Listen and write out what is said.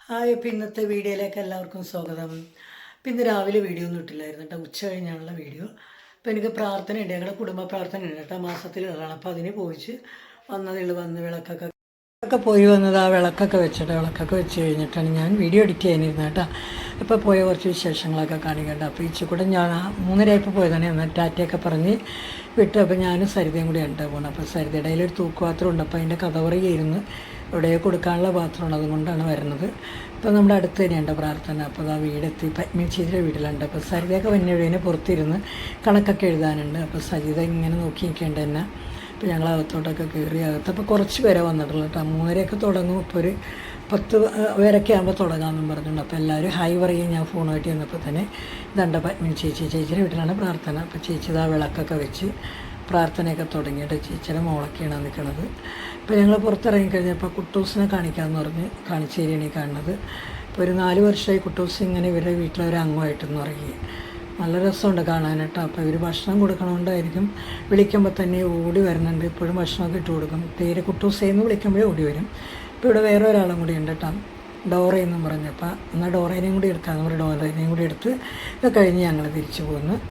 Hi, അപ്പോൾ ഇന്നത്തെ വീഡിയോയിലേക്ക് എല്ലാവർക്കും സ്വാഗതം. അപ്പം ഇന്ന് രാവിലെ വീഡിയോ ഒന്നും ഇട്ടില്ലായിരുന്നു കേട്ടോ, ഉച്ച കഴിഞ്ഞാണുള്ള വീഡിയോ. അപ്പോൾ എനിക്ക് പ്രാർത്ഥനയുണ്ട്, ഞങ്ങളുടെ കുടുംബ പ്രാർത്ഥനയുണ്ട് കേട്ടോ, മാസത്തിലുള്ളതാണ്. അപ്പോൾ അതിന് പോയിച്ച് വന്നതുള്ളൂ. വന്ന് വിളക്കൊക്കെ പോയി വന്നത്, ആ വിളക്കൊക്കെ വെച്ച് കഴിഞ്ഞിട്ടാണ് ഞാൻ വീഡിയോ എഡിറ്റ് ചെയ്യാനിരുന്നത് കേട്ടോ. അപ്പോൾ പോയ കുറച്ച് വിശേഷങ്ങളൊക്കെ കാണിക്കട്ടെ. അപ്പോൾ ഇച്ചിക്കൂടെ ഞാൻ 3:30 പോയതാണ്. എന്നാൽ ടാറ്റയൊക്കെ പറഞ്ഞ് വിട്ടു. അപ്പോൾ ഞാനും സരിതയും കൂടി ഉണ്ട് പോകണം. അപ്പോൾ സരിതയുടെ ഒരു തൂക്കുപാത്രം ഉണ്ട്, അപ്പോൾ അതിൻ്റെ കഥ പറയുകയായിരുന്നു. ഇവിടെ കൊടുക്കാനുള്ള പാത്രമാണ്, അതുകൊണ്ടാണ് വരുന്നത്. ഇപ്പോൾ നമ്മുടെ അടുത്ത് തന്നെയുണ്ട് പ്രാർത്ഥന. അപ്പോൾ ആ വീടെത്തി പത്മിനി ചേച്ചിയുടെ വീട്ടിലുണ്ട്. അപ്പോൾ സരിതയൊക്കെ വന്യവീനെ പുറത്തിരുന്ന് കണക്കൊക്കെ എഴുതാനുണ്ട്. അപ്പോൾ സരിത ഇങ്ങനെ നോക്കി നിൽക്കേണ്ട തന്നെ. അപ്പോൾ ഞങ്ങൾ അകത്തോട്ടൊക്കെ കയറി. അകത്തപ്പോൾ കുറച്ച് പേരെ വന്നിട്ടുള്ളൂ കേട്ടോ. 3:30 തുടങ്ങും. ഇപ്പോൾ ഒരു 10 പേരൊക്കെ ആകുമ്പോൾ തുടങ്ങാമെന്നും പറഞ്ഞിട്ടുണ്ട്. അപ്പോൾ എല്ലാവരും ഹായ് പറയും. ഞാൻ ഫോണുമായിട്ട് ചെന്നപ്പോൾ തന്നെ ഇതുണ്ട് പത്മിനി ചേച്ചിയുടെ വീട്ടിലാണ് പ്രാർത്ഥന. അപ്പോൾ ചേച്ചി ഇതാ വിളക്കൊക്കെ വെച്ച് പ്രാർത്ഥനയൊക്കെ തുടങ്ങിയിട്ട് ചേച്ചിയുടെ മോളൊക്കെയാണ് നിൽക്കുന്നത്. ഇപ്പോൾ ഞങ്ങൾ പുറത്തിറങ്ങിക്കഴിഞ്ഞപ്പോൾ കുട്ടൂസിനെ കാണിക്കാമെന്ന് പറഞ്ഞ് കാണിച്ചു തരികയാണ് ഈ കാണുന്നത്. ഇപ്പോൾ ഒരു 4 വർഷമായി കുട്ടൂസ് ഇങ്ങനെ ഇവരുടെ വീട്ടിലൊരു അംഗമായിട്ടെന്ന് പറയുക. നല്ല രസമുണ്ട് കാണാനായിട്ട്. അപ്പോൾ ഇവർ ഭക്ഷണം കൊടുക്കണമുണ്ടായിരിക്കും, വിളിക്കുമ്പോൾ തന്നെ ഓടി വരുന്നുണ്ട്. ഇപ്പോഴും ഭക്ഷണമൊക്കെ ഇട്ട് കൊടുക്കും. പേര് കുട്ടൂസേന്ന് വിളിക്കുമ്പോഴേ ഓടി വരും. ഇപ്പോൾ ഇവിടെ വേറെ ഒരാളും കൂടി ഉണ്ട് കേട്ടോ, ഡോറയെന്നും പറഞ്ഞപ്പോൾ എന്നാൽ ഡോറേനെയും കൂടി എടുക്കാമെന്ന് പറഞ്ഞ് ഡോറേനെയും കൂടി എടുത്ത് ഇത് കഴിഞ്ഞ് ഞങ്ങൾ തിരിച്ചു പോകുന്നു.